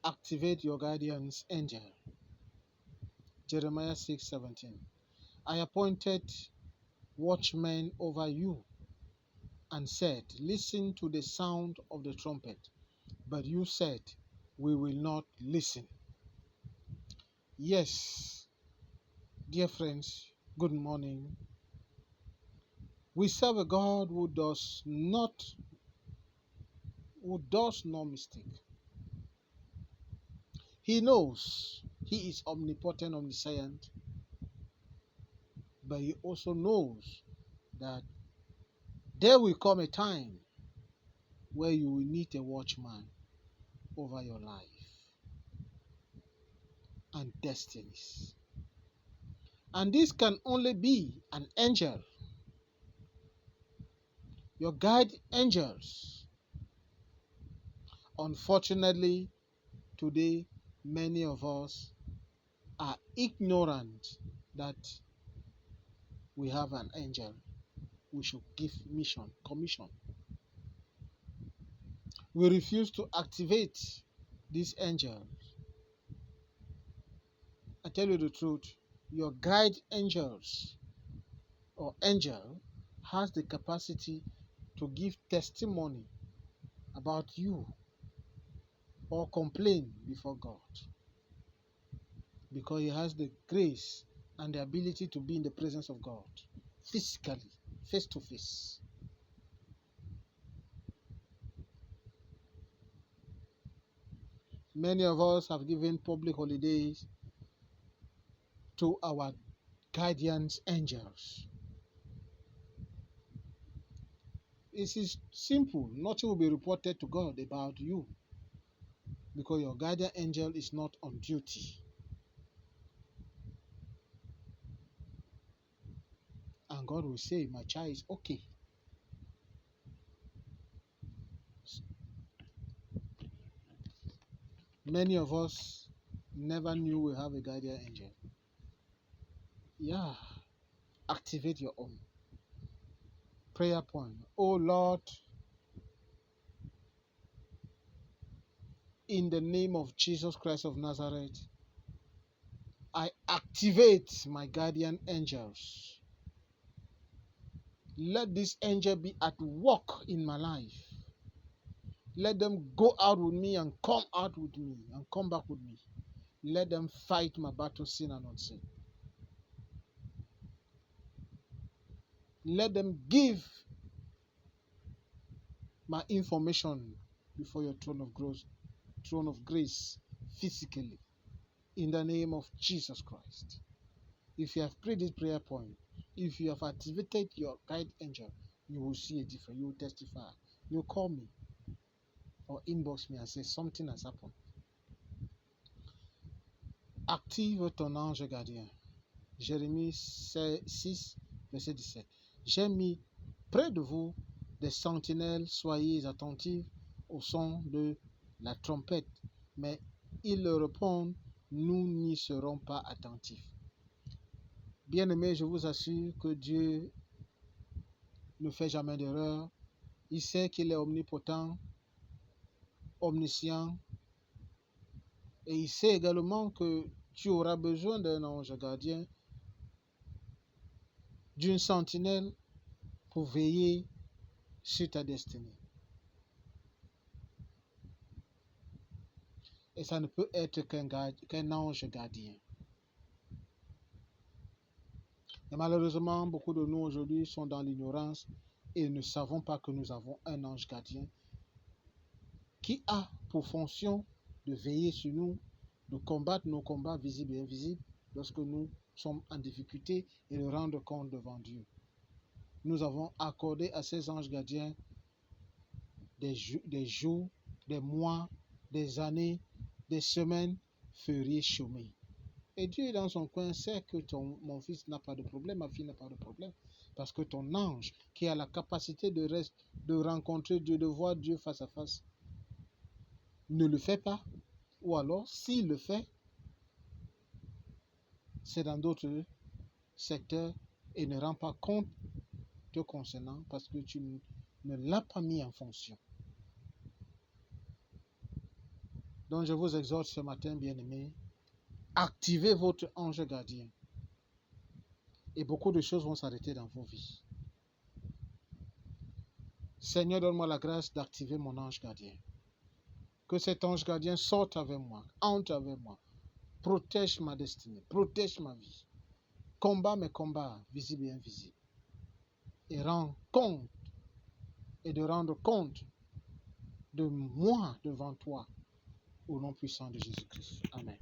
activate your guardian's angel. Jeremiah 6:17. I appointed watchmen over you and said, listen to the sound of the trumpet. But you said, we will not listen. Yes, dear friends, good morning. We serve a God who does not mistake. He knows he is omnipotent, omniscient, but he also knows that there will come a time where you will need a watchman over your life and destinies. And this can only be an angel. Your guide angels. Unfortunately, today, many of us are ignorant that we have an angel we should give commission. We refuse to activate these angels. I tell you the truth, your guide angels or angel has the capacity to give testimony about you or complain before God, because he has the grace and the ability to be in the presence of God physically, face to face. Many of us have given public holidays to our guardians angels. It is simple. Nothing will be reported to God about you because your guardian angel is not on duty. And God will say, my child is okay. Many of us never knew we have a guardian angel. Yeah, activate your own. Prayer point. Oh Lord, in the name of Jesus Christ of Nazareth, I activate my guardian angels. Let this angel be at work in my life. Let them go out with me and come out with me and come back with me. Let them fight my battle, seen and unseen. Let them give my information before your throne of grace, physically, in the name of Jesus Christ. If you have prayed this prayer point, if you have activated your guide angel, you will see a difference. You will testify. You will call me or inbox me and say something has happened. Active ton ange gardien. Jérémie 6, verset 17. J'ai mis près de vous des sentinelles, soyez attentifs au son de la trompette. Mais ils répondent, nous n'y serons pas attentifs. Bien-aimés, je vous assure que Dieu ne fait jamais d'erreur. Il sait qu'il est omnipotent, omniscient. Et il sait également que tu auras besoin d'un ange gardien, d'une sentinelle pour veiller sur ta destinée. Et ça ne peut être qu'un ange gardien. Et malheureusement, beaucoup de nous aujourd'hui sont dans l'ignorance et ne savons pas que nous avons un ange gardien qui a pour fonction de veiller sur nous, de combattre nos combats visibles et invisibles lorsque nous sommes en difficulté et de rendre compte devant Dieu. Nous avons accordé à ces anges gardiens des jours, des mois, des années, des semaines feriez chômer. Et Dieu, dans son coin, sait que mon fils n'a pas de problème, ma fille n'a pas de problème. Parce que ton ange, qui a la capacité de rencontrer Dieu, de voir Dieu face à face, ne le fait pas. Ou alors, s'il le fait, c'est dans d'autres secteurs et ne rend pas compte te concernant parce que tu ne l'as pas mis en fonction. Donc je vous exhorte ce matin, bien-aimés, activez votre ange gardien et beaucoup de choses vont s'arrêter dans vos vies. Seigneur, donne-moi la grâce d'activer mon ange gardien. Que cet ange gardien sorte avec moi, entre avec moi, protège ma destinée, protège ma vie, combat mes combats, visibles et invisibles, et rend compte et de rendre compte de moi devant toi, au nom puissant de Jésus-Christ. Amen.